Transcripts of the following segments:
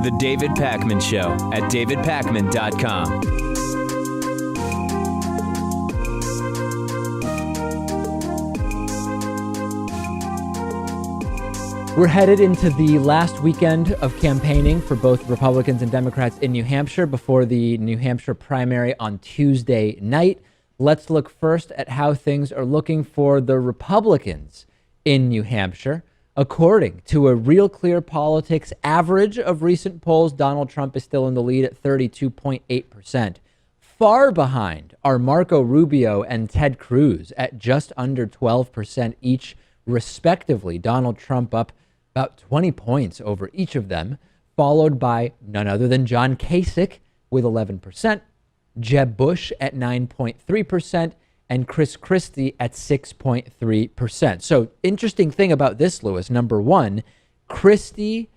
The David Pakman Show at davidpakman.com. We're headed into the last weekend of campaigning for both Republicans and Democrats in New Hampshire before the New Hampshire primary on Tuesday night. Let's look first at how things are looking for the Republicans in New Hampshire. According to a Real Clear Politics average of recent polls, Donald Trump is still in the lead at 32.8%. Far behind are Marco Rubio and Ted Cruz at just under 12% each, respectively. Donald Trump up about 20 points over each of them, followed by none other than John Kasich with 11%, Jeb Bush at 9.3%, and Chris Christie at 6.3%. So interesting thing about this, Lewis, number one, Christie,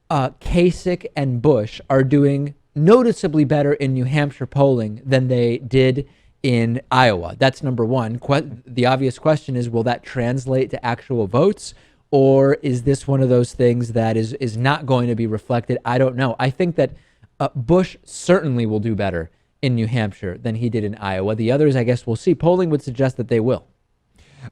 Kasich, and Bush are doing noticeably better in New Hampshire polling than they did in Iowa. That's number one. The obvious question is, will that translate to actual votes? Or is this one of those things that is not going to be reflected? I don't know. I think that Bush certainly will do better in New Hampshire than he did in Iowa. The others, I guess we'll see. Polling would suggest that they will.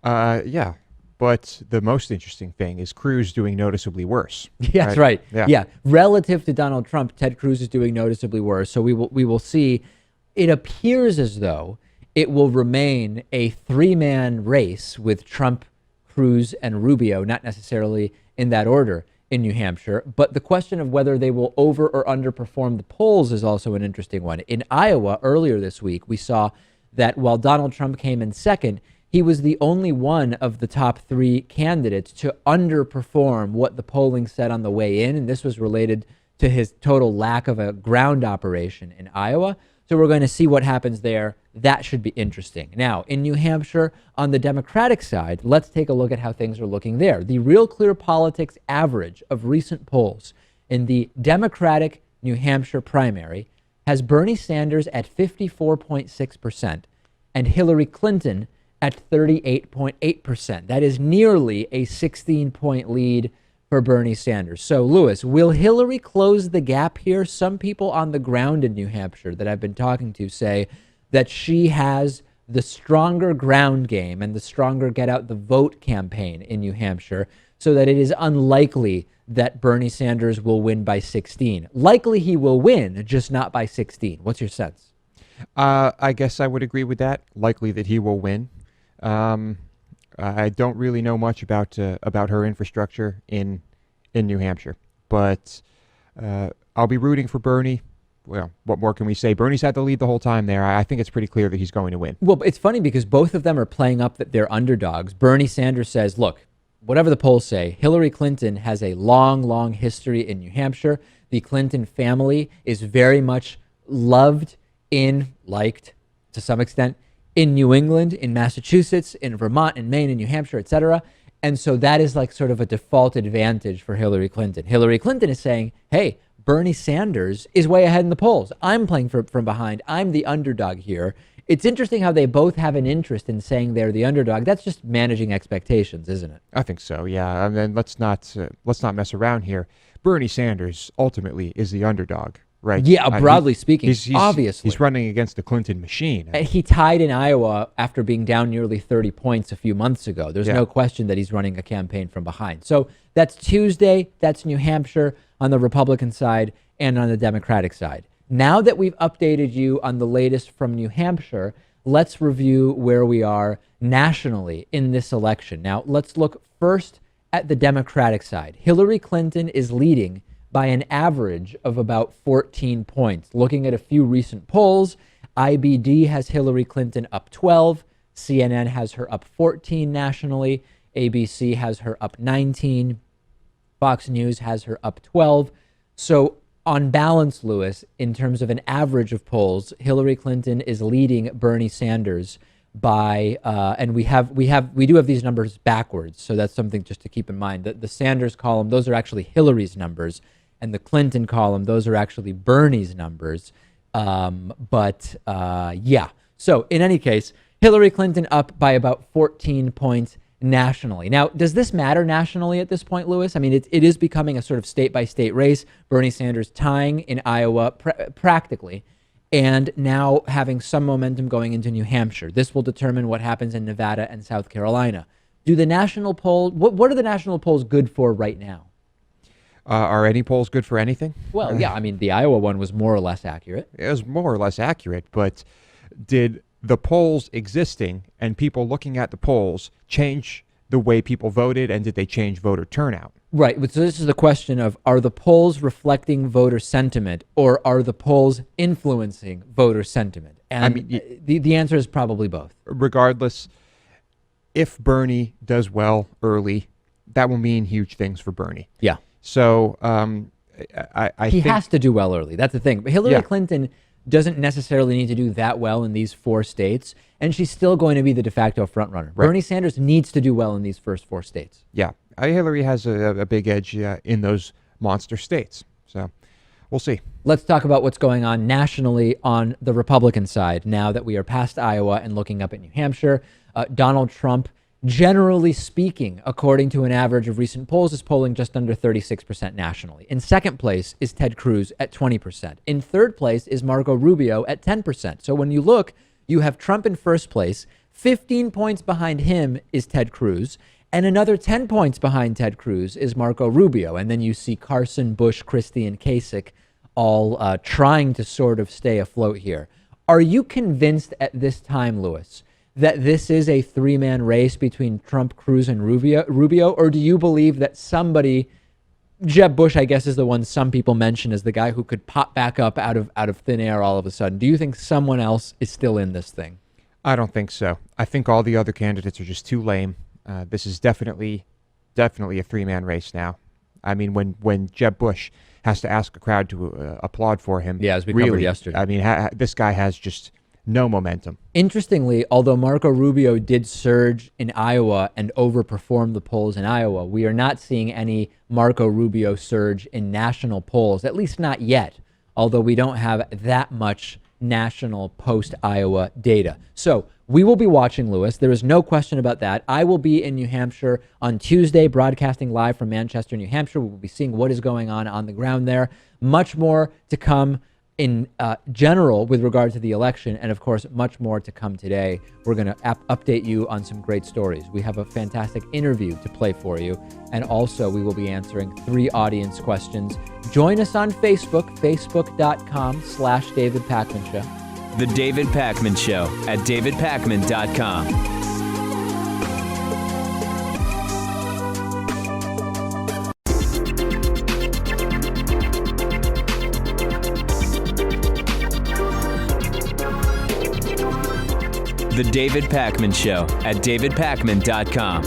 Yeah. But the most interesting thing is Cruz doing noticeably worse. Yeah, that's right. Yeah. Relative to Donald Trump, Ted Cruz is doing noticeably worse. So we will see. It appears as though it will remain a three-man race with Trump, Cruz, and Rubio, not necessarily in that order in New Hampshire. But the question of whether they will over or underperform the polls is also an interesting one. In Iowa earlier this week, we saw that while Donald Trump came in second, he was the only one of the top three candidates to underperform what the polling said on the way in. And this was related to his total lack of a ground operation in Iowa. So we're going to see what happens there. That should be interesting. Now, in New Hampshire, on the Democratic side, let's take a look at how things are looking there. The Real Clear Politics average of recent polls in the Democratic New Hampshire primary has Bernie Sanders at 54.6% and Hillary Clinton at 38.8%. That is nearly a 16-point lead for Bernie Sanders. So, Lewis, will Hillary close the gap here? Some people on the ground in New Hampshire that I've been talking to say that she has the stronger ground game and the stronger get out the vote campaign in New Hampshire, so that it is unlikely that Bernie Sanders will win by 16. Likely he will win, just not by 16. What's your sense? I guess I would agree with that. Likely that he will win. I don't really know much about her infrastructure in New Hampshire, but I'll be rooting for Bernie. Well, what more can we say? Bernie's had the lead the whole time there. I think it's pretty clear that he's going to win. Well, it's funny because both of them are playing up that they're underdogs. Bernie Sanders says, look, whatever the polls say, Hillary Clinton has a long, long history in New Hampshire. The Clinton family is very much loved liked to some extent, in New England, in Massachusetts, in Vermont, in Maine, in New Hampshire, etc. And so that is like sort of a default advantage for Hillary Clinton. Hillary Clinton is saying, hey, Bernie Sanders is way ahead in the polls. I'm playing from behind. I'm the underdog here. It's interesting how they both have an interest in saying they're the underdog. That's just managing expectations, isn't it? I think so, yeah. And then let's not mess around here. Bernie Sanders ultimately is the underdog. Right. Yeah, broadly speaking, obviously. He's running against the Clinton machine. He tied in Iowa after being down nearly 30 points a few months ago. There's no question that he's running a campaign from behind. So that's Tuesday. That's New Hampshire on the Republican side and on the Democratic side. Now that we've updated you on the latest from New Hampshire, let's review where we are nationally in this election. Now, let's look first at the Democratic side. Hillary Clinton is leading by an average of about 14 points. Looking at a few recent polls, IBD has Hillary Clinton up 12, CNN has her up 14 nationally, ABC has her up 19, Fox News has her up 12. So on balance, Lewis, in terms of an average of polls, Hillary Clinton is leading Bernie Sanders by, and we do have these numbers backwards, so that's something just to keep in mind. The Sanders column, those are actually Hillary's numbers, and the Clinton column, those are actually Bernie's numbers. Yeah. So in any case, Hillary Clinton up by about 14 points nationally. Now, does this matter nationally at this point, Lewis? I mean, it is becoming a sort of state-by-state race. Bernie Sanders tying in Iowa practically, and now having some momentum going into New Hampshire. This will determine what happens in Nevada and South Carolina. Do the national polls, what are the national polls good for right now? Are any polls good for anything? Well, yeah, I mean, the Iowa one was more or less accurate. It was more or less accurate, but did the polls existing and people looking at the polls change the way people voted, and did they change voter turnout? Right. So this is the question of, are the polls reflecting voter sentiment, or are the polls influencing voter sentiment? And I mean, the answer is probably both. Regardless, if Bernie does well early, that will mean huge things for Bernie. Yeah. So he has to do well early. That's the thing. But Hillary Clinton doesn't necessarily need to do that well in these 4 states, and she's still going to be the de facto frontrunner. Right. Bernie Sanders needs to do well in these first 4 states. Yeah, Hillary has a big edge in those monster states. So we'll see. Let's talk about what's going on nationally on the Republican side now that we are past Iowa and looking up at New Hampshire. Donald Trump, generally speaking, according to an average of recent polls, is polling just under 36% nationally. In second place is Ted Cruz at 20%. In third place is Marco Rubio at 10%. So when you look, you have Trump in first place. 15 points behind him is Ted Cruz. And another 10 points behind Ted Cruz is Marco Rubio. And then you see Carson, Bush, Christie, and Kasich all trying to sort of stay afloat here. Are you convinced at this time, Lewis, that this is a 3-man race between Trump, Cruz, and Rubio? Or do you believe that somebody, Jeb Bush, I guess, is the one some people mention as the guy who could pop back up out of thin air all of a sudden? Do you think someone else is still in this thing? I don't think so. I think all the other candidates are just too lame. This is definitely a 3-man race now. I mean, when Jeb Bush has to ask a crowd to applaud for him. Yeah, as we covered yesterday. I mean, this guy has just no momentum. Interestingly, although Marco Rubio did surge in Iowa and overperform the polls in Iowa, we are not seeing any Marco Rubio surge in national polls, at least not yet, although we don't have that much national post-Iowa data. So we will be watching, Lewis. There is no question about that. I will be in New Hampshire on Tuesday, broadcasting live from Manchester, New Hampshire. We will be seeing what is going on the ground there. Much more to come in general with regard to the election, and of course, much more to come today. We're going to update you on some great stories. We have a fantastic interview to play for you, and also we will be answering 3 audience questions. Join us on Facebook, facebook.com/David Pakman Show. The David Pakman Show at davidpakman.com. The David Pakman Show at davidpakman.com.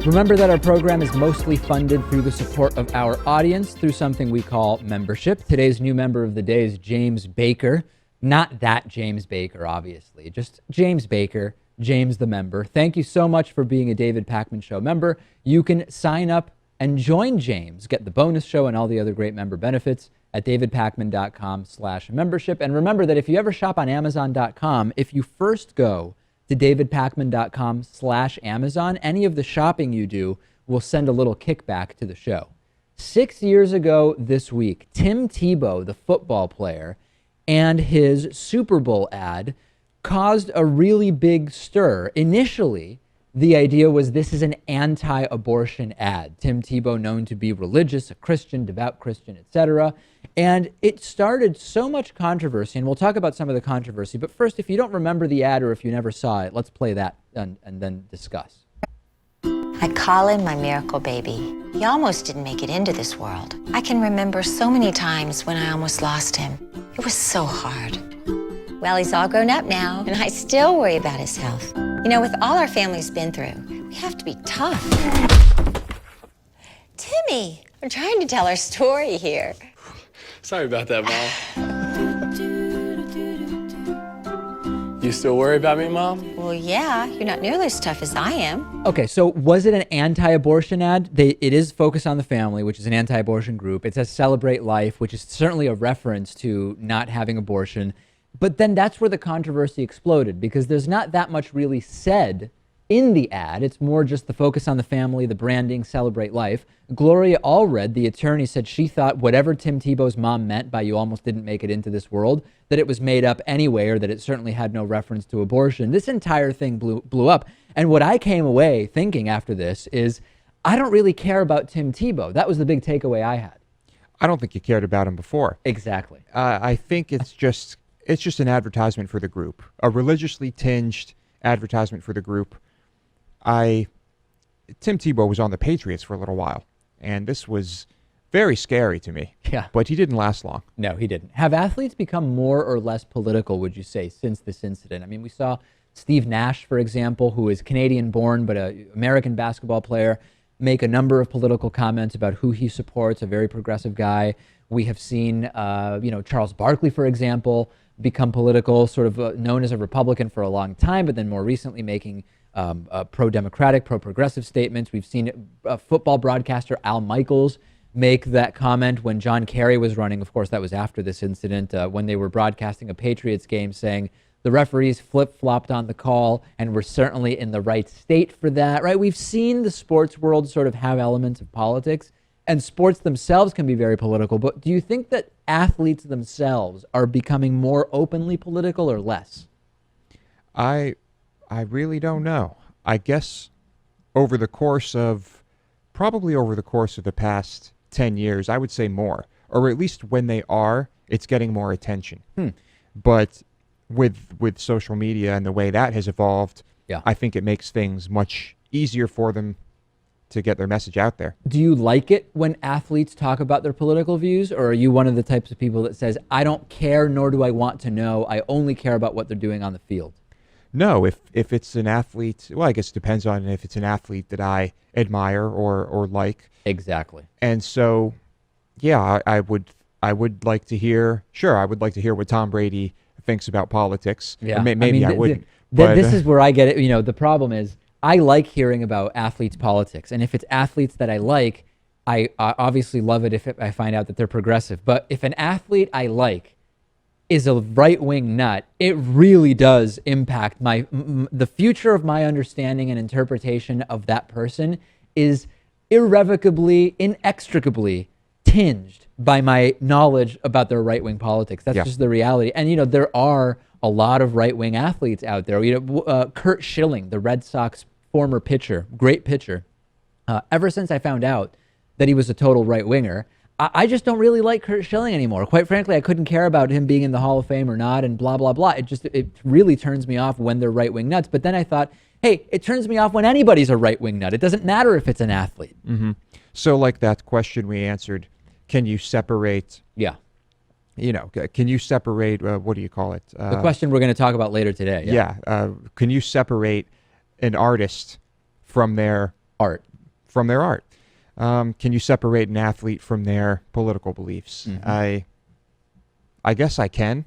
Remember that our program is mostly funded through the support of our audience through something we call membership. Today's new member of the day is James Baker. Not that James Baker, obviously. Just James Baker, James the member. Thank you so much for being a David Pakman Show member. You can sign up and join James, get the bonus show and all the other great member benefits at davidpakman.com/membership. And remember that if you ever shop on Amazon.com, if you first go to davidpakman.com/Amazon, any of the shopping you do will send a little kickback to the show. 6 years ago this week, Tim Tebow, the football player, and his Super Bowl ad caused a really big stir. Initially, the idea was this is an anti-abortion ad. Tim Tebow, known to be religious, a Christian, devout Christian, etc. And it started so much controversy, and we'll talk about some of the controversy. But first, if you don't remember the ad or if you never saw it, let's play that and then discuss. I call him my miracle baby. He almost didn't make it into this world. I can remember so many times when I almost lost him. It was so hard. Well, he's all grown up now, and I still worry about his health. You know, with all our family's been through, we have to be tough. Timmy, we're trying to tell our story here. Sorry about that, Mom. You still worry about me, Mom? Well, yeah, you're not nearly as tough as I am. Okay, so was it an anti-abortion ad? It is Focus on the Family, which is an anti-abortion group. It says Celebrate Life, which is certainly a reference to not having abortion. But then that's where the controversy exploded, because there's not that much really said in the ad. It's more just the focus on the family, the branding, celebrate life. Gloria Allred, the attorney, said she thought whatever Tim Tebow's mom meant by "you almost didn't make it into this world," that it was made up anyway, or that it certainly had no reference to abortion. This entire thing blew up. And what I came away thinking after this is, I don't really care about Tim Tebow. That was the big takeaway I had. I don't think you cared about him before. Exactly. I think it's just an advertisement for the group, a religiously tinged advertisement for the group. Tim Tebow was on the Patriots for a little while, and this was very scary to me. Yeah. But he didn't last long. No, he didn't. Have athletes become more or less political, would you say, since this incident? I mean, we saw Steve Nash, for example, who is Canadian-born but an American basketball player, make a number of political comments about who he supports, a very progressive guy. We have seen, Charles Barkley, for example, become political, sort of known as a Republican for a long time, but then more recently making pro-democratic, pro-progressive statements. We've seen football broadcaster Al Michaels make that comment when John Kerry was running. Of course, that was after this incident, when they were broadcasting a Patriots game, saying the referees flip-flopped on the call and were certainly in the right state for that, right? We've seen the sports world sort of have elements of politics, and sports themselves can be very political. But do you think that athletes themselves are becoming more openly political or less? I really don't know. I guess over the course of the past 10 years, I would say more, or at least when they are, it's getting more attention. But with social media and the way that has evolved, Yeah. I think it makes things much easier for them to get their message out there. Do you like it when athletes talk about their political views, or are you one of the types of people that says, I don't care, nor do I want to know, I only care about what they're doing on the field? No, if it's an athlete, well, I guess it depends on if it's an athlete that I admire or like. Exactly. And so, yeah, I would like to hear, I would like to hear what Tom Brady thinks about politics. Yeah. Maybe I wouldn't. This is where I get it. The problem is I like hearing about athletes' politics. And if it's athletes that I like, I obviously love it if I find out that they're progressive. But if an athlete I like is a right-wing nut, it really does impact the future of my understanding and interpretation of that person is irrevocably, inextricably tinged by my knowledge about their right-wing politics. That's just the reality. And, there are a lot of right-wing athletes out there. Curt Schilling, the Red Sox former pitcher, great pitcher. Ever since I found out that he was a total right-winger, I just don't really like Curt Schilling anymore. Quite frankly, I couldn't care about him being in the Hall of Fame or not and blah, blah, blah. It really turns me off when they're right-wing nuts. But then I thought, hey, it turns me off when anybody's a right-wing nut. It doesn't matter if it's an athlete. Mm-hmm. So like that question we answered, can you separate... Yeah. Can you separate, what do you call it? The question we're going to talk about later today. Yeah. Can you separate an artist from their art? Can you separate an athlete from their political beliefs? Mm-hmm. I guess I can,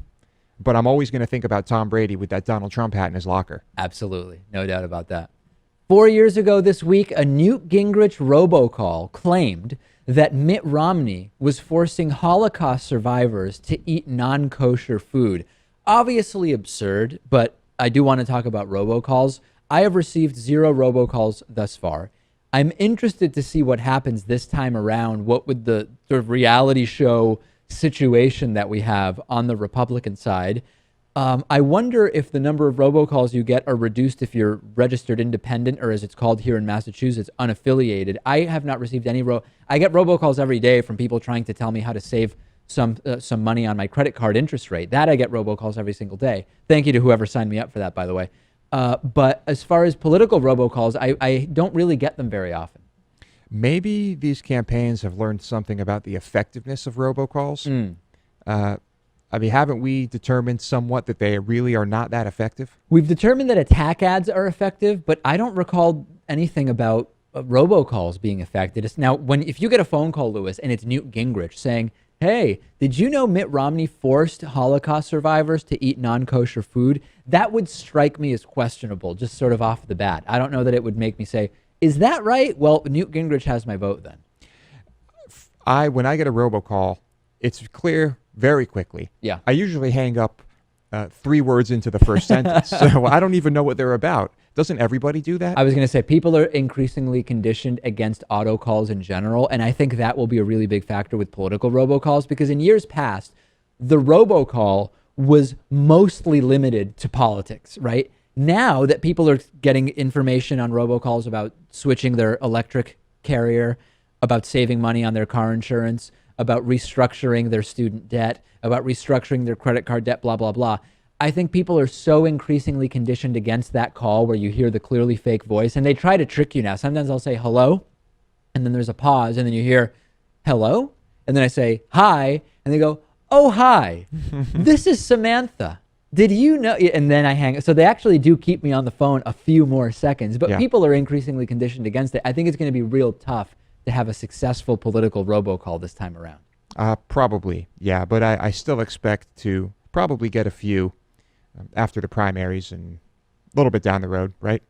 but I'm always going to think about Tom Brady with that Donald Trump hat in his locker. Absolutely. No doubt about that. 4 years ago this week, a Newt Gingrich robocall claimed that Mitt Romney was forcing Holocaust survivors to eat non-kosher food. Obviously absurd, but I do want to talk about robocalls. I have received 0 robocalls thus far. I'm interested to see what happens this time around, what would the sort of reality show situation that we have on the Republican side. I wonder if the number of robocalls you get are reduced if you're registered independent, or as it's called here in Massachusetts, unaffiliated. I have not received any I get robocalls every day from people trying to tell me how to save some money on my credit card interest rate. That I get robocalls every single day. Thank you to whoever signed me up for that, by the way. But as far as political robocalls, I don't really get them very often. Maybe these campaigns have learned something about the effectiveness of robocalls. Haven't we determined somewhat that they really are not that effective? We've determined that attack ads are effective, but I don't recall anything about robocalls being effective. Now, if you get a phone call, Lewis, and it's Newt Gingrich saying, hey, did you know Mitt Romney forced Holocaust survivors to eat non-kosher food? That would strike me as questionable, just sort of off the bat. I don't know that it would make me say, is that right? Well, Newt Gingrich has my vote then. When I get a robocall, it's clear very quickly. Yeah. I usually hang up 3 words into the first sentence. So I don't even know what they're about. Doesn't everybody do that? I was going to say people are increasingly conditioned against autocalls in general, and I think that will be a really big factor with political robocalls, because in years past, the robocall was mostly limited to politics, right? Now that people are getting information on robocalls about switching their electric carrier, about saving money on their car insurance, about restructuring their student debt, about restructuring their credit card debt, blah, blah, blah. I think people are so increasingly conditioned against that call where you hear the clearly fake voice, and they try to trick you now. Sometimes I'll say hello, and then there's a pause, and then you hear hello, and then I say hi, and they go, oh, hi, this is Samantha. Did you know? And then I hang. So they actually do keep me on the phone a few more seconds, but people are increasingly conditioned against it. I think it's going to be real tough to have a successful political robocall this time around. Probably, yeah. But I still expect to probably get a few after the primaries and a little bit down the road, right?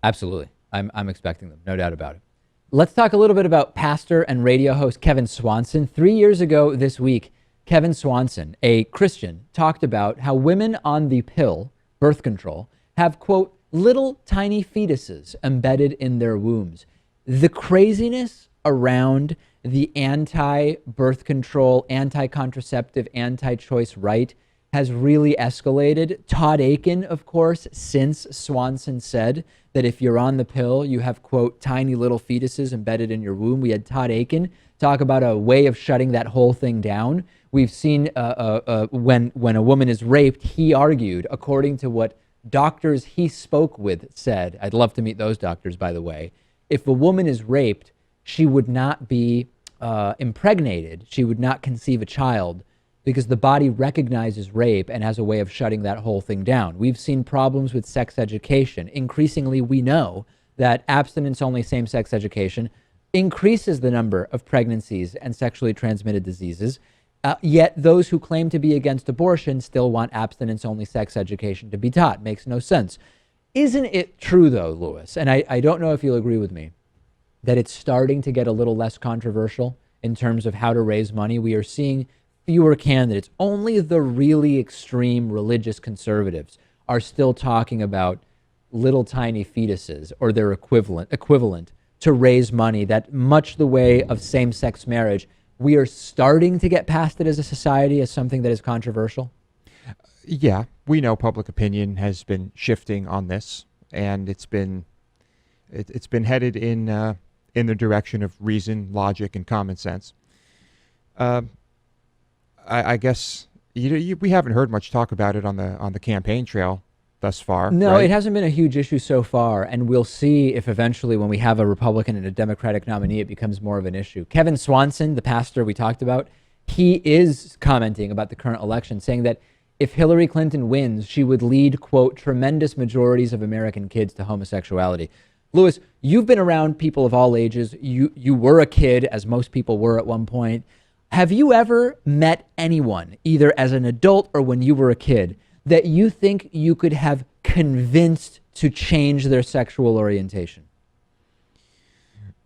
Absolutely. I'm expecting them, no doubt about it. Let's talk a little bit about pastor and radio host Kevin Swanson. 3 years ago this week, Kevin Swanson, a Christian, talked about how women on the pill, birth control, have, quote, little tiny fetuses embedded in their wombs. The craziness around the anti-birth control, anti-contraceptive, anti-choice right has really escalated. Todd Akin, of course, since Swanson said that if you're on the pill, you have, quote, tiny little fetuses embedded in your womb. We had Todd Akin talk about a way of shutting that whole thing down. We've seen when a woman is raped, he argued, according to what doctors he spoke with said, I'd love to meet those doctors, by the way, if a woman is raped, she would not be impregnated. She would not conceive a child because the body recognizes rape and has a way of shutting that whole thing down. We've seen problems with sex education. Increasingly, we know that abstinence-only same-sex education increases the number of pregnancies and sexually transmitted diseases. Yet those who claim to be against abortion still want abstinence-only sex education to be taught. Makes no sense. Isn't it true, though, Lewis, and I don't know if you'll agree with me, that it's starting to get a little less controversial in terms of how to raise money? We are seeing fewer candidates. Only the really extreme religious conservatives are still talking about little tiny fetuses or their equivalent to raise money, that much the way of same-sex marriage, we are starting to get past it as a society as something that is controversial? Yeah, we know public opinion has been shifting on this, and it's been headed in the direction of reason, logic, and common sense. I guess we haven't heard much talk about it on the campaign trail thus far. No, right? It hasn't been a huge issue so far, and we'll see if eventually when we have a Republican and a Democratic nominee, it becomes more of an issue. Kevin Swanson, the pastor we talked about, he is commenting about the current election, saying that if Hillary Clinton wins, she would lead, quote, tremendous majorities of American kids to homosexuality. Lewis, you've been around people of all ages. You were a kid, as most people were at one point. Have you ever met anyone, either as an adult or when you were a kid, that you think you could have convinced to change their sexual orientation?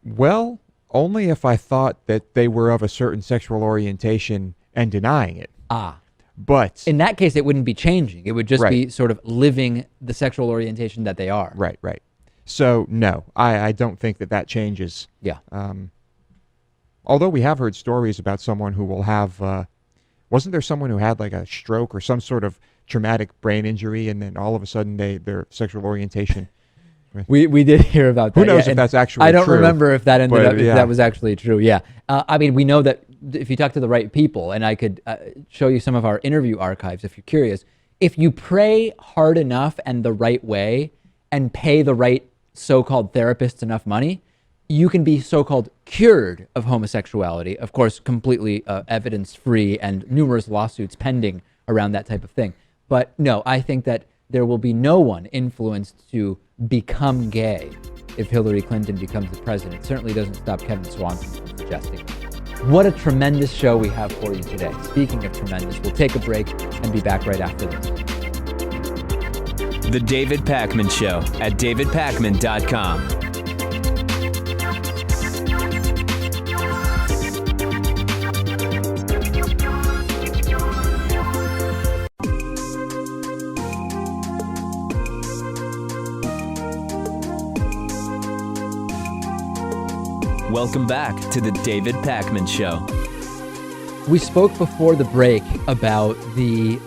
Well, only if I thought that they were of a certain sexual orientation and denying it. But in that case, it wouldn't be changing. It would just be sort of living the sexual orientation that they are. Right. So, no, I don't think that changes. Yeah. Although we have heard stories about someone who will have, wasn't there someone who had like a stroke or some sort of traumatic brain injury, and then all of a sudden their sexual orientation. We did hear about that. Who knows if that's actually true? I don't remember if that ended up, if yeah. that was actually true. Yeah. I mean, we know that if you talk to the right people, and I could show you some of our interview archives if you're curious, if you pray hard enough and the right way and pay the right so-called therapists enough money, you can be so-called cured of homosexuality. Of course, completely evidence-free and numerous lawsuits pending around that type of thing. But no, I think that there will be no one influenced to become gay if Hillary Clinton becomes the president. It certainly doesn't stop Kevin Swanson from suggesting. What a tremendous show we have for you today. Speaking of tremendous, we'll take a break and be back right after this. The David Pakman Show at davidpakman.com. Welcome back to the David Pakman Show. We spoke before the break about the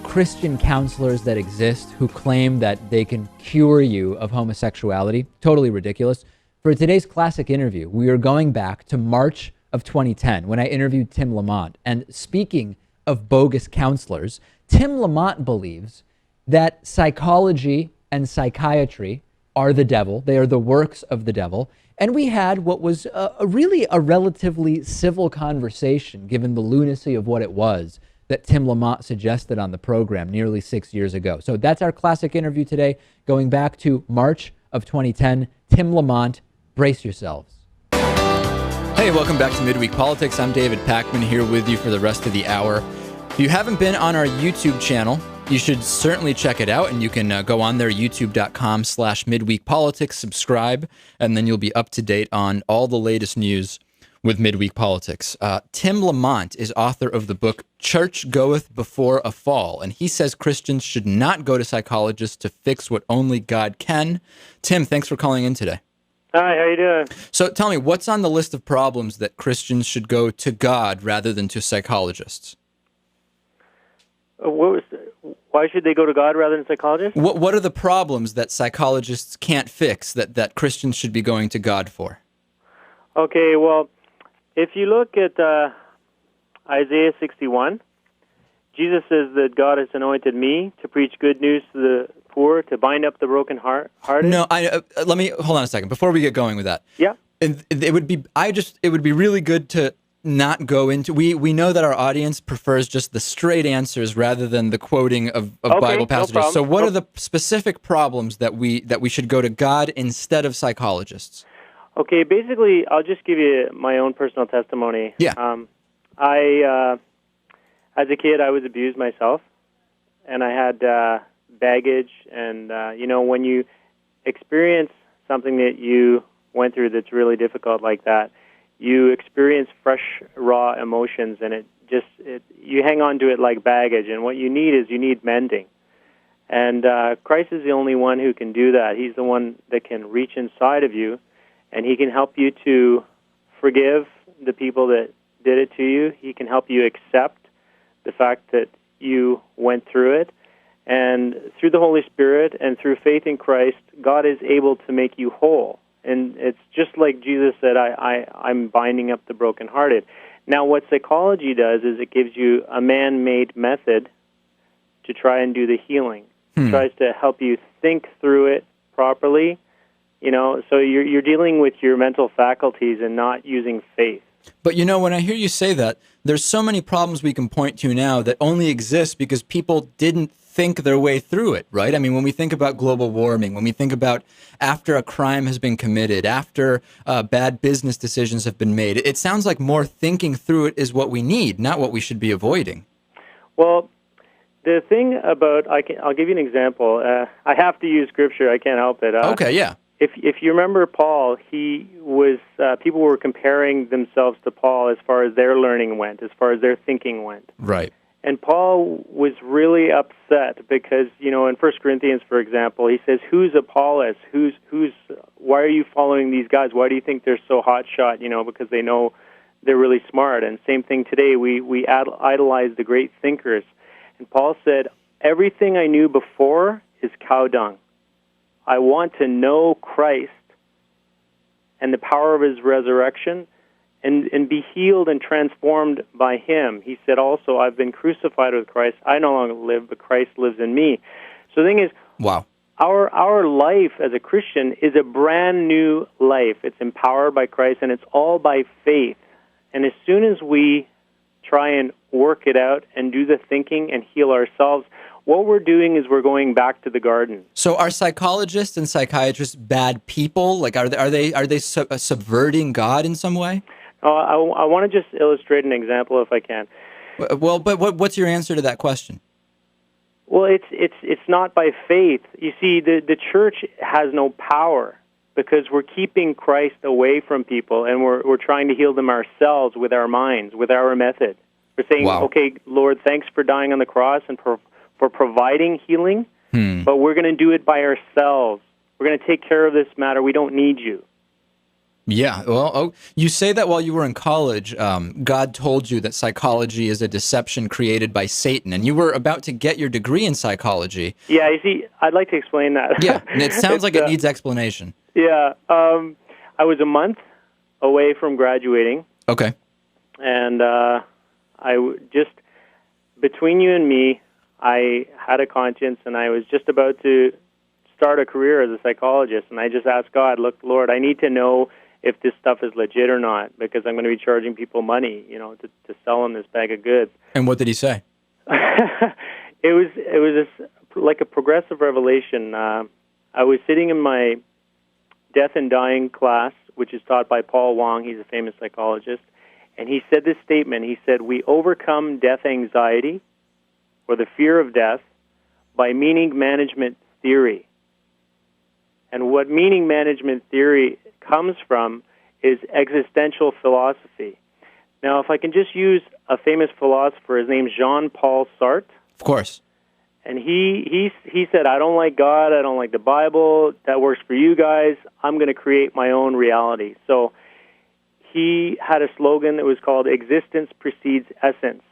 Christian counselors that exist who claim that they can cure you of homosexuality. Totally ridiculous. For today's classic interview, we are going back to March of 2010 when I interviewed Tim Lemont. And speaking of bogus counselors, Tim Lemont believes that psychology and psychiatry are the devil. They are the works of the devil. And we had what was really a relatively civil conversation, given the lunacy of what it was that Tim Lemont suggested on the program nearly 6 years ago. So that's our classic interview today, going back to March of 2010. Tim Lemont, brace yourselves. Hey, welcome back to Midweek Politics. I'm David Pakman here with you for the rest of the hour. If you haven't been on our YouTube channel, you should certainly check it out, and you can go on there, youtube.com/midweekpolitics, subscribe, and then you'll be up to date on all the latest news with Midweek Politics. Tim Lemont is author of the book Church Goeth Before a Fall, and he says Christians should not go to psychologists to fix what only God can. Tim, thanks for calling in today. Hi, how you doing? So tell me, what's on the list of problems that Christians should go to God rather than to psychologists? Why should they go to God rather than psychologists? What are the problems that psychologists can't fix that Christians should be going to God for? Okay, well, if you look at Isaiah 61, Jesus says that God has anointed me to preach good news to the poor, to bind up the brokenhearted. No, let me hold on a second before we get going with that. Yeah. And it would be really good to not go into. We know that our audience prefers just the straight answers rather than the quoting of Bible passages. No so, what are the specific problems that we should go to God instead of psychologists? Okay, basically, I'll just give you my own personal testimony. Yeah. As a kid, I was abused myself, and I had baggage. And when you experience something that you went through that's really difficult like that, you experience fresh, raw emotions, and you hang on to it like baggage. And what you need mending. And Christ is the only one who can do that. He's the one that can reach inside of you, and he can help you to forgive the people that did it to you. He can help you accept the fact that you went through it. And through the Holy Spirit and through faith in Christ, God is able to make you whole. And it's just like Jesus said, I'm binding up the brokenhearted. Now, what psychology does is it gives you a man-made method to try and do the healing. It tries to help you think through it properly. So you're dealing with your mental faculties and not using faith. But when I hear you say that, there's so many problems we can point to now that only exist because people didn't think their way through it, right? I mean, when we think about global warming, when we think about after a crime has been committed, after bad business decisions have been made, it sounds like more thinking through it is what we need, not what we should be avoiding. Well, the thing about, I'll give you an example. I have to use scripture. I can't help it. Okay, yeah. If you remember Paul, people were comparing themselves to Paul as far as their learning went, as far as their thinking went. Right. And Paul was really upset because, in 1 Corinthians, for example, he says, "Who's Apollos? Why are you following these guys? Why do you think they're so hotshot? Because they know they're really smart." And same thing today, we idolize the great thinkers. And Paul said, "Everything I knew before is cow dung. I want to know Christ and the power of his resurrection and be healed and transformed by him." He said also, "I've been crucified with Christ. I no longer live, but Christ lives in me." So the thing is, wow, our life as a Christian is a brand new life. It's empowered by Christ, and it's all by faith. And as soon as we try and work it out and do the thinking and heal ourselves, what we're doing is we're going back to the garden. So are psychologists and psychiatrists bad people? Like, are they subverting God in some way? I want to just illustrate an example if I can. Well, but what's your answer to that question? Well, it's not by faith. You see, the church has no power because we're keeping Christ away from people, and we're trying to heal them ourselves with our minds, with our method. We're saying, wow, okay, Lord, thanks for dying on the cross and for providing healing, but we're going to do it by ourselves. We're going to take care of this matter. We don't need you. Yeah, well, you say that while you were in college, God told you that psychology is a deception created by Satan, and you were about to get your degree in psychology. Yeah, you see, I'd like to explain that. Yeah, and it sounds like it needs explanation. Yeah, I was a month away from graduating, Okay. and just between you and me, I had a conscience, and I was just about to start a career as a psychologist, and I just asked God, look, Lord, I need to know if this stuff is legit or not, because I'm going to be charging people money, to sell them this bag of goods. And what did he say? It was like a progressive revelation. I was sitting in my death and dying class, which is taught by Paul Wong. He's a famous psychologist. And he said this statement. He said, we overcome death anxiety or the fear of death by meaning management theory. And what meaning management theory comes from is existential philosophy. Now, if I can just use a famous philosopher, his name's Jean-Paul Sartre. Of course. And he said, I don't like God, I don't like the Bible, that works for you guys, I'm going to create my own reality. So he had a slogan that was called existence precedes essence.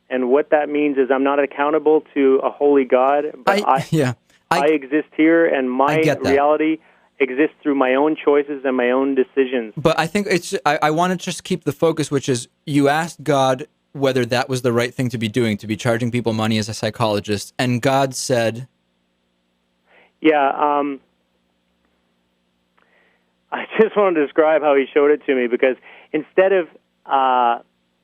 And what that means is I'm not accountable to a holy God, but I exist here, and my reality exists through my own choices and my own decisions. But I think I want to just keep the focus, which is you asked God whether that was the right thing to be doing, to be charging people money as a psychologist, and God said... Yeah, I just want to describe how he showed it to me, because instead of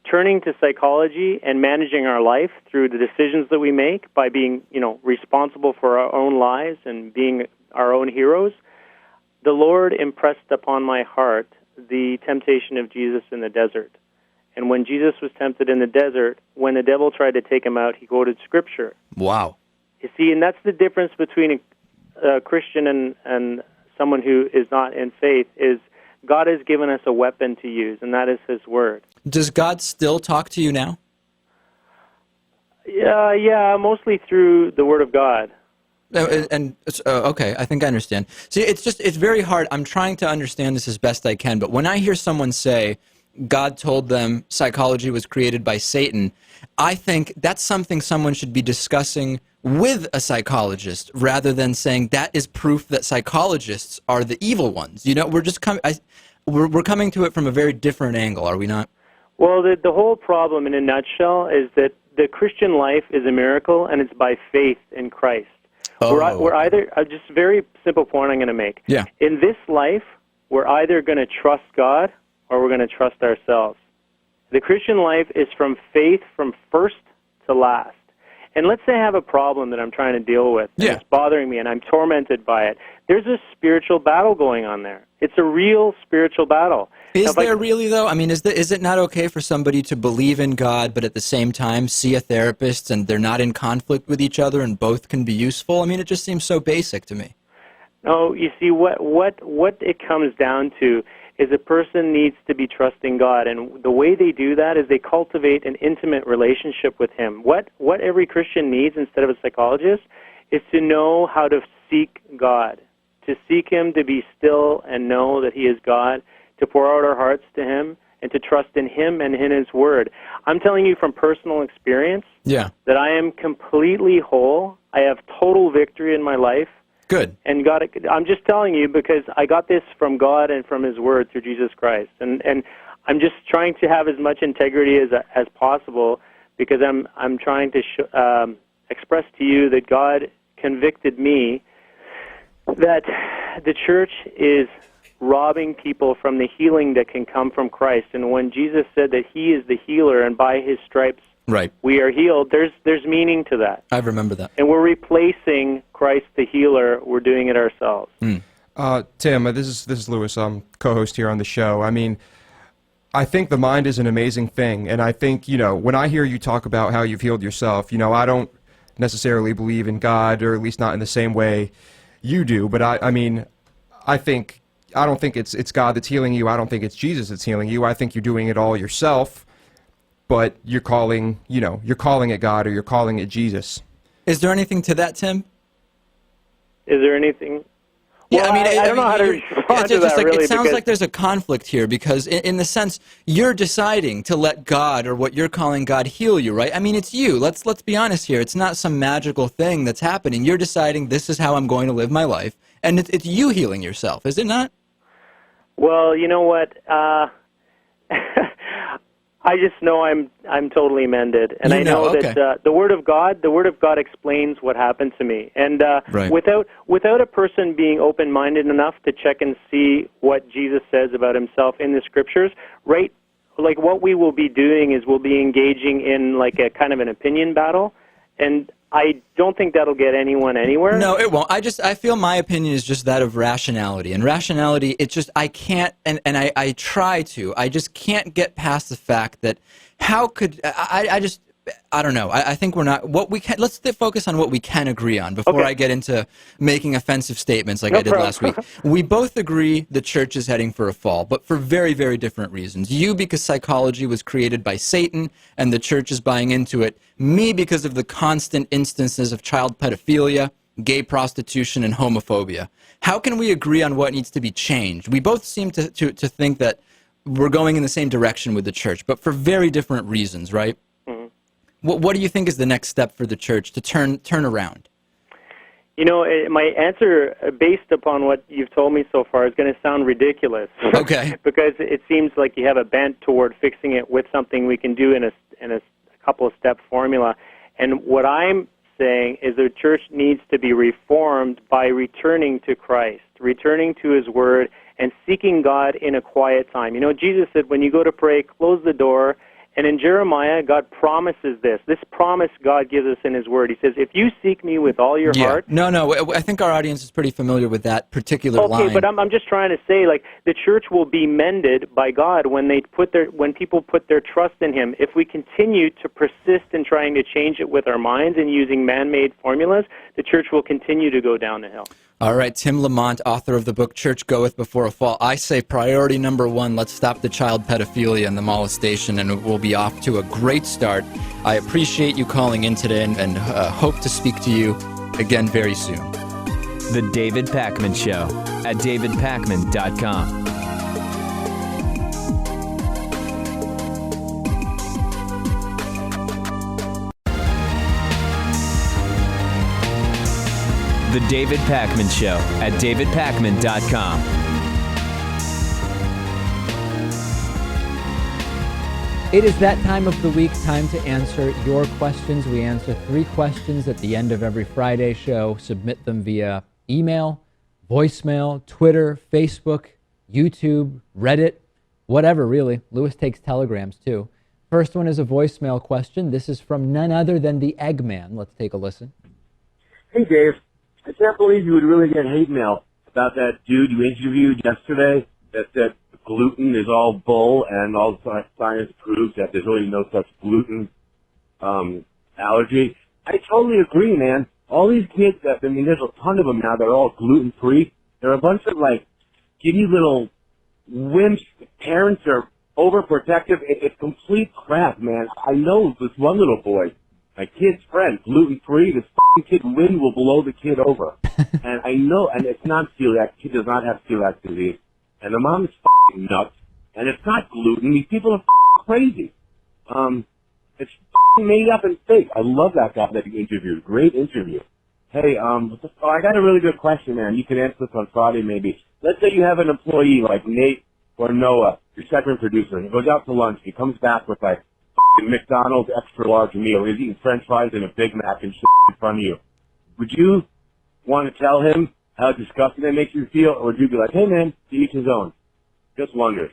turning to psychology and managing our life through the decisions that we make by being, responsible for our own lives and being our own heroes, the Lord impressed upon my heart the temptation of Jesus in the desert. And when Jesus was tempted in the desert, when the devil tried to take him out, he quoted Scripture. Wow. You see, and that's the difference between a Christian and someone who is not in faith, is God has given us a weapon to use, and that is His Word. Does God still talk to you now? Yeah, mostly through the Word of God. Okay, I think I understand. See, it's very hard. I'm trying to understand this as best I can, but when I hear someone say God told them psychology was created by Satan, I think that's something someone should be discussing with a psychologist rather than saying that is proof that psychologists are the evil ones. We're just we're coming to it from a very different angle, are we not? Well, the whole problem in a nutshell is that the Christian life is a miracle, and it's by faith in Christ. We're either, just a very simple point I'm going to make. Yeah. In this life, we're either going to trust God or we're going to trust ourselves. The Christian life is from faith from first to last. And let's say I have a problem that I'm trying to deal with, and it's bothering me, and I'm tormented by it. There's a spiritual battle going on there. It's a real spiritual battle. Is there really, though? I mean, is it not okay for somebody to believe in God, but at the same time see a therapist, and they're not in conflict with each other, and both can be useful? I mean, it just seems so basic to me. No, you see, what it comes down to is a person needs to be trusting God, and the way they do that is they cultivate an intimate relationship with Him. What every Christian needs instead of a psychologist is to know how to seek God, to seek Him, to be still and know that He is God, to pour out our hearts to Him, and to trust in Him and in His Word. I'm telling you from personal experience that I am completely whole. I have total victory in my life. Good. And God, I'm just telling you because I got this from God and from His Word through Jesus Christ. And I'm just trying to have as much integrity as possible because I'm trying to express to you that God convicted me that the church is robbing people from the healing that can come from Christ. And when Jesus said that He is the healer and by His stripes we are healed, there's meaning to that. I remember that. And we're replacing Christ the healer. We're doing it ourselves. Tim, this is Lewis. I'm co-host here on the show. I mean, I think the mind is an amazing thing. And I think, when I hear you talk about how you've healed yourself, I don't necessarily believe in God, or at least not in the same way you do. But I don't think it's God that's healing you. I don't think it's Jesus that's healing you. I think you're doing it all yourself. But you're calling it God, or you're calling it Jesus. Is there anything to that, Tim? Is there anything? Yeah, Well, I don't know how to respond to that, really, it sounds because like there's a conflict here because, in the sense, you're deciding to let God, or what you're calling God, heal you, right? I mean, it's you. Let's be honest here. It's not some magical thing that's happening. You're deciding this is how I'm going to live my life, and it's you healing yourself, is it not? Well, you know what? I just know I'm totally mended, and You I know know, okay. that the Word of God explains what happened to me, and Right. without a person being open-minded enough to check and see what Jesus says about Himself in the Scriptures, right? Like what we will be doing is we'll be engaging in like a kind of an opinion battle, and I don't think that'll get anyone anywhere. No, it won't. I feel my opinion is just that of rationality. And rationality, it's just, I can't, and I try to, I just can't get past the fact that how could, I don't know. I think we're not, let's focus on what we can agree on before Okay. I get into making offensive statements like No I did problem. last week. We both agree the church is heading for a fall, but for very, very different reasons. You, because psychology was created by Satan and the church is buying into it. Me, because of the constant instances of child pedophilia, gay prostitution, and homophobia. How can we agree on what needs to be changed? We both seem to think that we're going in the same direction with the church, but for very different reasons, right? What do you think is the next step for the church to turn around? You know, my answer, based upon what you've told me so far, is going to sound ridiculous. Okay. Because it seems like you have a bent toward fixing it with something we can do in a couple of step formula. And what I'm saying is the church needs to be reformed by returning to Christ, returning to His Word, and seeking God in a quiet time. You know, Jesus said, when you go to pray, close the door. And in Jeremiah, God promises this promise God gives us in His Word. He says, if you seek me with all your heart. No, I think our audience is pretty familiar with that particular line. Okay, but I'm just trying to say, like, the church will be mended by God when people put their trust in Him. If we continue to persist in trying to change it with our minds and using man-made formulas, the church will continue to go down the hill. All right, Tim Lemont, author of the book Church Goeth Before a Fall. I say priority number one, let's stop the child pedophilia and the molestation, and we'll be off to a great start. I appreciate you calling in today and hope to speak to you again very soon. The David Pakman Show at davidpakman.com. The David Pakman Show at davidpakman.com. It is that time of the week, time to answer your questions. We answer 3 questions at the end of every Friday show. Submit them via email, voicemail, Twitter, Facebook, YouTube, Reddit, whatever, really. Lewis takes telegrams, too. First one is a voicemail question. This is from none other than the Eggman. Let's take a listen. Hey, Dave. I can't believe you would really get hate mail about that dude you interviewed yesterday that said gluten is all bull and all science proves that there's really no such gluten allergy. I totally agree, man. All these kids, there's a ton of them now that are all gluten-free. They're a bunch of, like, skinny little wimps. Parents are overprotective. It's complete crap, man. I know this one little boy, my kid's friend, gluten-free, this f***ing kid wind will blow the kid over. And I know, and it's not celiac. Kid does not have celiac disease. And the mom is f***ing nuts. And it's not gluten. These people are f***ing crazy. It's f***ing made up and fake. I love that guy that you interviewed. Great interview. Hey, I got a really good question, man. You can answer this on Friday, maybe. Let's say you have an employee like Nate or Noah, your segment producer, and he goes out to lunch. He comes back with, like, McDonald's extra large meal. He's eating French fries and a Big Mac and shit in front of you. Would you want to tell him how disgusting that makes you feel, or would you be like, hey man, to each his own? Just wonder.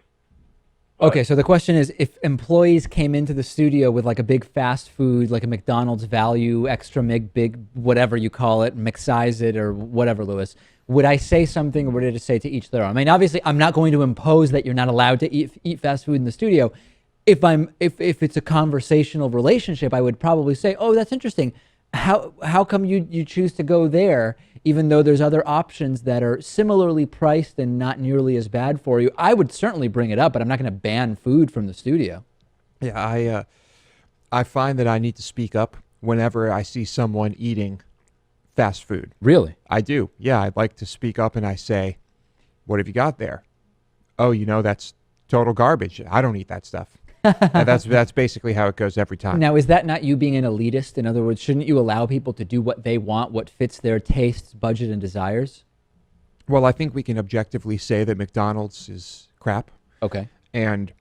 Okay, so the question is, if employees came into the studio with like a big fast food, like a McDonald's value, extra big, whatever you call it, McSize it or whatever, Lewis, would I say something, or would I just say to each their own? I mean, obviously, I'm not going to impose that you're not allowed to eat fast food in the studio. If it's a conversational relationship, I would probably say, "Oh, that's interesting. How come you choose to go there, even though there's other options that are similarly priced and not nearly as bad for you?" I would certainly bring it up, but I'm not going to ban food from the studio. Yeah, I find that I need to speak up whenever I see someone eating fast food. Really? I do. Yeah, I'd like to speak up and I say, what have you got there? Oh, that's total garbage. I don't eat that stuff. And that's basically how it goes every time. Now, is that not you being an elitist? In other words, shouldn't you allow people to do what they want, what fits their tastes, budget, and desires? Well, I think we can objectively say that McDonald's is crap. Okay. And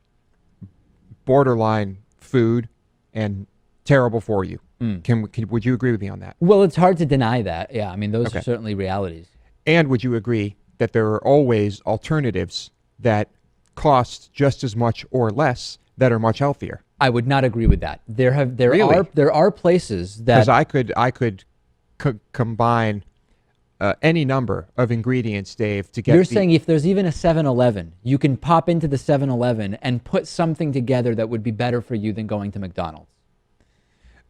borderline food and terrible for you. Would you agree with me on that? Well, it's hard to deny that. Yeah, I mean, those Okay. are certainly realities. And would you agree that there are always alternatives that cost just as much or less that are much healthier? I would not agree with that. There Really? are places that Because I could combine any number of ingredients, Dave, to get. You're saying if there's even a 7-Eleven, you can pop into the 7-Eleven and put something together that would be better for you than going to McDonald's.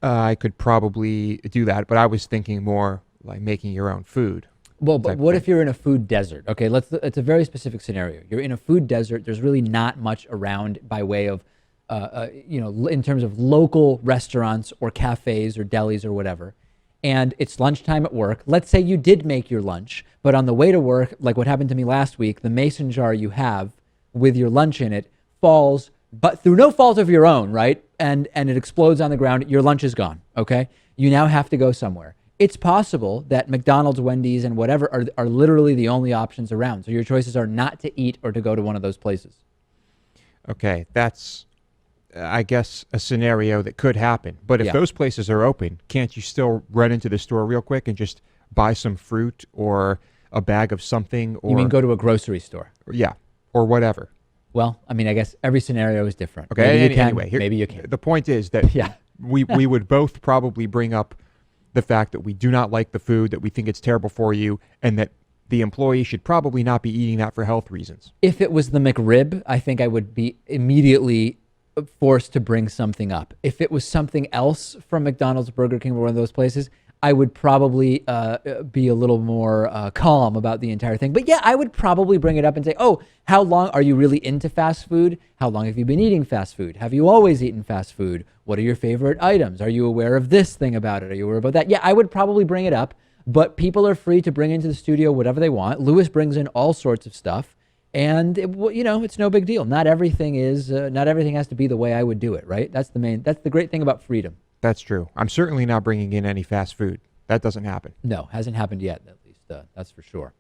I could probably do that, but I was thinking more like making your own food. Well, but what if you're in a food desert? Okay, it's a very specific scenario. You're in a food desert. There's really not much around by way of, in terms of local restaurants or cafes or delis or whatever. And it's lunchtime at work. Let's say you did make your lunch, but on the way to work, like what happened to me last week, the mason jar you have with your lunch in it falls, but through no fault of your own, right? And it explodes on the ground. Your lunch is gone, okay? You now have to go somewhere. It's possible that McDonald's, Wendy's, and whatever are literally the only options around. So your choices are not to eat or to go to one of those places. Okay, that's, I guess, a scenario that could happen. But if those places are open, can't you still run into the store real quick and just buy some fruit or a bag of something? Or, You mean go to a grocery store? Yeah, or whatever. Well, I mean, I guess every scenario is different. Okay, Maybe you can, anyway, maybe you can't. The point is that Yeah. we would both probably bring up the fact that we do not like the food, that we think it's terrible for you, and that the employee should probably not be eating that for health reasons. If it was the McRib, I think I would be immediately forced to bring something up. If it was something else from McDonald's, Burger King, or one of those places, I would probably be a little more calm about the entire thing. But yeah, I would probably bring it up and say, oh, how long are you really into fast food? How long have you been eating fast food? Have you always eaten fast food? What are your favorite items? Are you aware of this thing about it? Are you aware about that? Yeah, I would probably bring it up, but people are free to bring into the studio whatever they want. Lewis brings in all sorts of stuff, and it's no big deal. Not everything has to be the way I would do it, right? That's the great thing about freedom. That's true. I'm certainly not bringing in any fast food. That doesn't happen. No, hasn't happened yet, at least. That's for sure.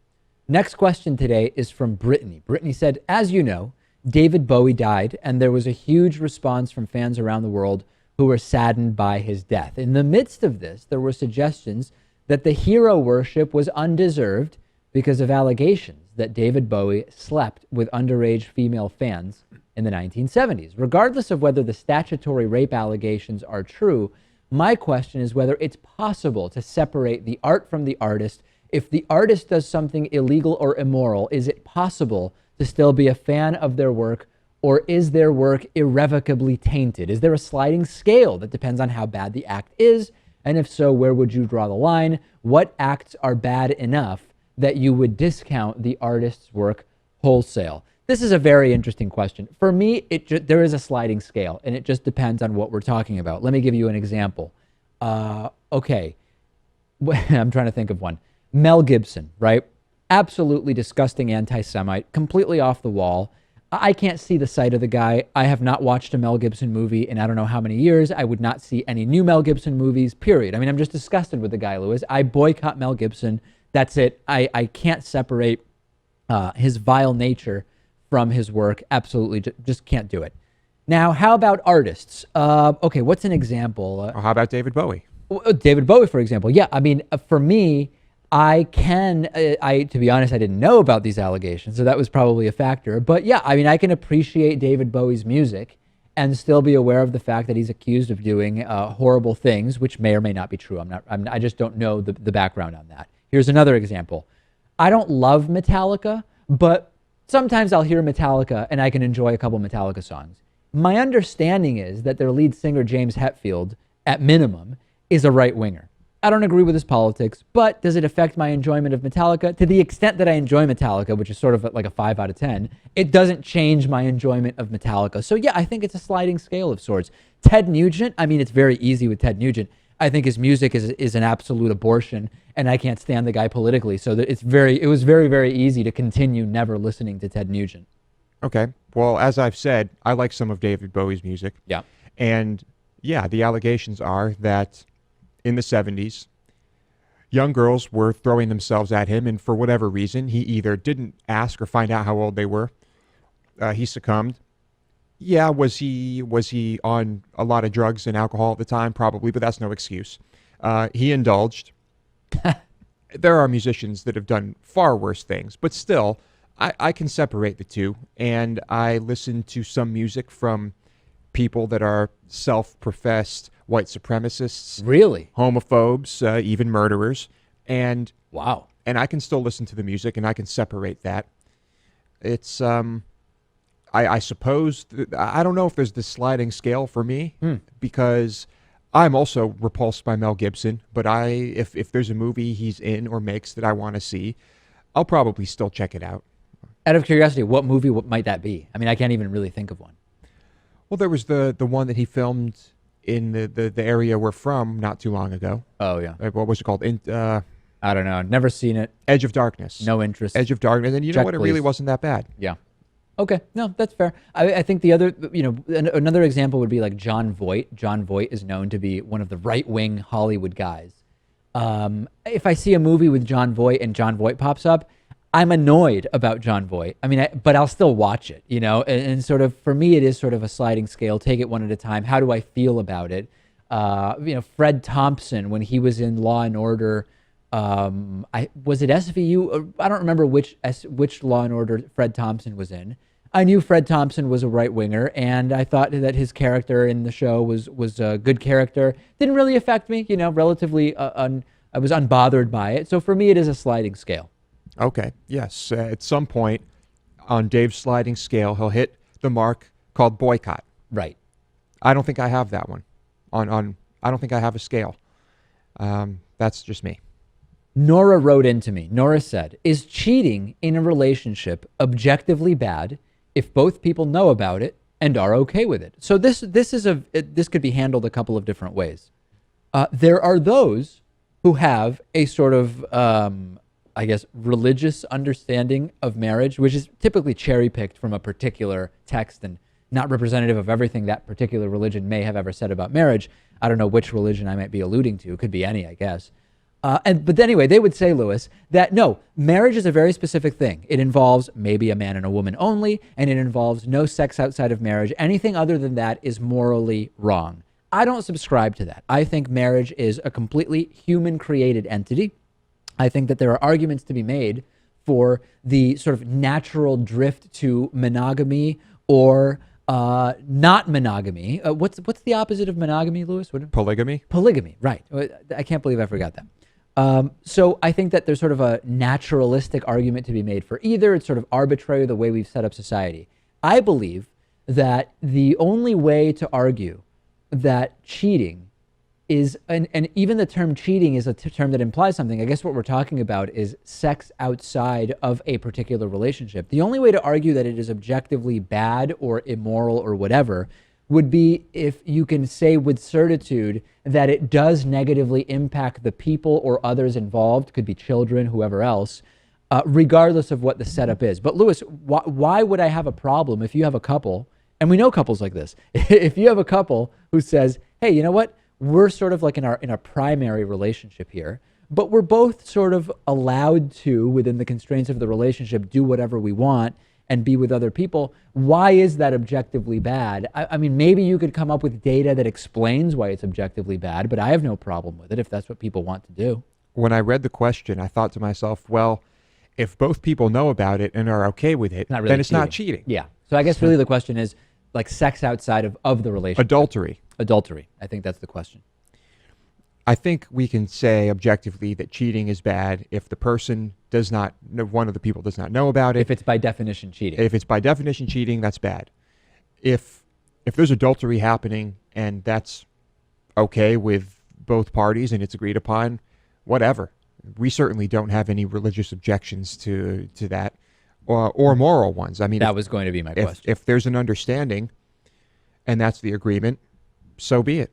Next question today is from Brittany. Brittany said, as you know, David Bowie died, and there was a huge response from fans around the world who were saddened by his death. In the midst of this, there were suggestions that the hero worship was undeserved because of allegations that David Bowie slept with underage female fans in the 1970s. Regardless of whether the statutory rape allegations are true, my question is whether it's possible to separate the art from the artist. If the artist does something illegal or immoral, is it possible to still be a fan of their work, or is their work irrevocably tainted? Is there a sliding scale that depends on how bad the act is? And if so, where would you draw the line? What acts are bad enough that you would discount the artist's work wholesale? This is a very interesting question. For me, there is a sliding scale, and it just depends on what we're talking about. Let me give you an example. Okay, I'm trying to think of one. Mel Gibson, right? Absolutely disgusting anti-Semite, completely off the wall. I can't see the sight of the guy. I have not watched a Mel Gibson movie in I don't know how many years. I would not see any new Mel Gibson movies, period. I mean, I'm just disgusted with the guy, Lewis. I boycott Mel Gibson. That's it. I can't separate his vile nature from his work. Absolutely, just can't do it. Now, how about artists? Okay, what's an example? How about David Bowie? David Bowie, for example. Yeah, I mean, for me, to be honest, I didn't know about these allegations, so that was probably a factor. But yeah, I mean, I can appreciate David Bowie's music and still be aware of the fact that he's accused of doing horrible things, which may or may not be true. I just don't know the background on that. Here's another example. I don't love Metallica, but sometimes I'll hear Metallica and I can enjoy a couple Metallica songs. My understanding is that their lead singer, James Hetfield, at minimum, is a right-winger. I don't agree with his politics, but does it affect my enjoyment of Metallica? To the extent that I enjoy Metallica, which is sort of like a 5 out of 10, it doesn't change my enjoyment of Metallica. So yeah, I think it's a sliding scale of sorts. Ted Nugent, I mean, it's very easy with Ted Nugent. I think his music is an absolute abortion, and I can't stand the guy politically. So that it was very, very easy to continue never listening to Ted Nugent. Okay. Well, as I've said, I like some of David Bowie's music. Yeah. And yeah, the allegations are that in the 70s, young girls were throwing themselves at him, and for whatever reason, he either didn't ask or find out how old they were. He succumbed. Yeah, was he on a lot of drugs and alcohol at the time? Probably, but that's no excuse. He indulged. There are musicians that have done far worse things, but still, I can separate the two, and I listen to some music from people that are self-professed white supremacists, Really? homophobes, even murderers, and Wow. and I can still listen to the music, and I can separate that. It's I suppose I don't know if there's this sliding scale for me because I'm also repulsed by Mel Gibson, but if there's a movie he's in or makes that I want to see, I'll probably still check it out. Out of curiosity, what movie might that be? I mean, I can't even really think of one. Well, there was the one that he filmed in the area we're from not too long ago. Oh, yeah. What was it called? I don't know. Never seen it. Edge of Darkness. No interest. Edge of Darkness. And you know Check, what? It really please. wasn't that bad. Yeah. Okay. No, that's fair. I think the other, another example would be like John Voight. John Voight is known to be one of the right-wing Hollywood guys. If I see a movie with John Voight and John Voight pops up, I'm annoyed about John Voight. I mean, but I'll still watch it, and sort of, for me, it is sort of a sliding scale. Take it one at a time. How do I feel about it? Fred Thompson, when he was in Law and Order, was it SVU? I don't remember which Law and Order Fred Thompson was in. I knew Fred Thompson was a right winger, and I thought that his character in the show was a good character. Didn't really affect me, relatively. I was unbothered by it. So for me, it is a sliding scale. Okay. Yes. At some point on Dave's sliding scale, he'll hit the mark called boycott. Right. I don't think I have that one. I don't think I have a scale. That's just me. Nora wrote into me. Nora said, "Is cheating in a relationship objectively bad if both people know about it and are okay with it?" So this could be handled a couple of different ways. There are those who have a sort of religious understanding of marriage, which is typically cherry-picked from a particular text and not representative of everything that particular religion may have ever said about marriage. I don't know which religion I might be alluding to. It could be any, I guess. But anyway, they would say, Lewis, that no, marriage is a very specific thing. It involves maybe a man and a woman only, and it involves no sex outside of marriage. Anything other than that is morally wrong. I don't subscribe to that. I think marriage is a completely human-created entity. I think that there are arguments to be made for the sort of natural drift to monogamy or not monogamy. What's the opposite of monogamy, Lewis? Polygamy? Polygamy, right. I can't believe I forgot that. So I think that there's sort of a naturalistic argument to be made for either. It's sort of arbitrary the way we've set up society. I believe that the only way to argue that cheating is, and even the term cheating is a term that implies something. I guess what we're talking about is sex outside of a particular relationship. The only way to argue that it is objectively bad or immoral or whatever would be if you can say with certitude that it does negatively impact the people or others involved, could be children, whoever else, regardless of what the setup is. But Lewis, why would I have a problem if you have a couple, and we know couples like this, if you have a couple who says, hey, you know what? We're sort of like in our primary relationship here, but we're both sort of allowed to, within the constraints of the relationship, do whatever we want and be with other people. Why is that objectively bad? I mean, maybe you could come up with data that explains why it's objectively bad, but I have no problem with it if that's what people want to do. When I read the question, I thought to myself, well, if both people know about it and are okay with it, then it's not cheating. Yeah. So I guess really the question is like sex outside of the relationship. Adultery. I think that's the question. I think we can say objectively that cheating is bad if the person does not, one of the people does not know about it. If it's by definition cheating. If it's by definition cheating, that's bad. If there's adultery happening and that's okay with both parties and it's agreed upon, whatever. We certainly don't have any religious objections to that or moral ones. I mean, that was going to be my question. If there's an understanding and that's the agreement, so be it.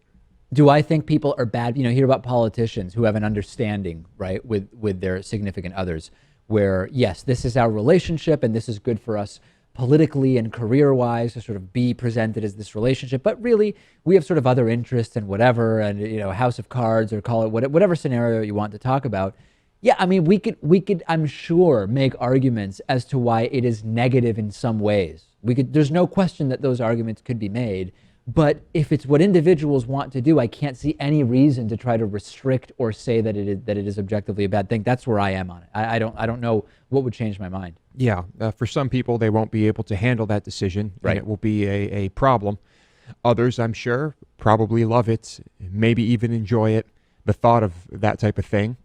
Do I think people are bad? You hear about politicians who have an understanding, right, with their significant others, where, yes, this is our relationship and this is good for us politically and career-wise to sort of be presented as this relationship, but really we have sort of other interests and whatever, and house of cards, or call it whatever scenario you want to talk about. Yeah, I mean, we could, I'm sure, make arguments as to why it is negative in some ways. There's no question that those arguments could be made. But if it's what individuals want to do, I can't see any reason to try to restrict or say that it is objectively a bad thing. That's where I am on it. I don't know what would change my mind. Yeah, for some people, they won't be able to handle that decision, Right. and it will be a problem. Others, I'm sure, probably love it, maybe even enjoy it, the thought of that type of thing.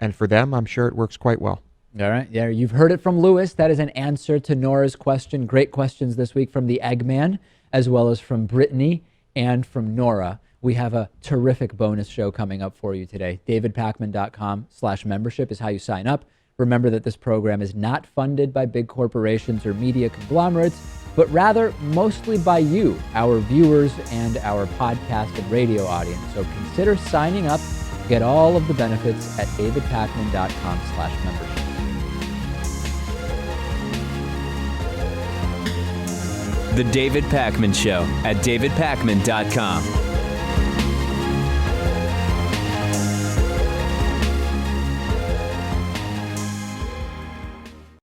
And for them, I'm sure it works quite well. All right. Yeah, you've heard it from Lewis. That is an answer to Nora's question. Great questions this week from the Eggman, as well as from Brittany and from Nora. We have a terrific bonus show coming up for you today. davidpakman.com/membership is how you sign up. Remember that this program is not funded by big corporations or media conglomerates, but rather mostly by you, our viewers, and our podcast and radio audience. So consider signing up. Get all of the benefits at davidpakman.com/membership. The David Pakman Show at davidpakman.com.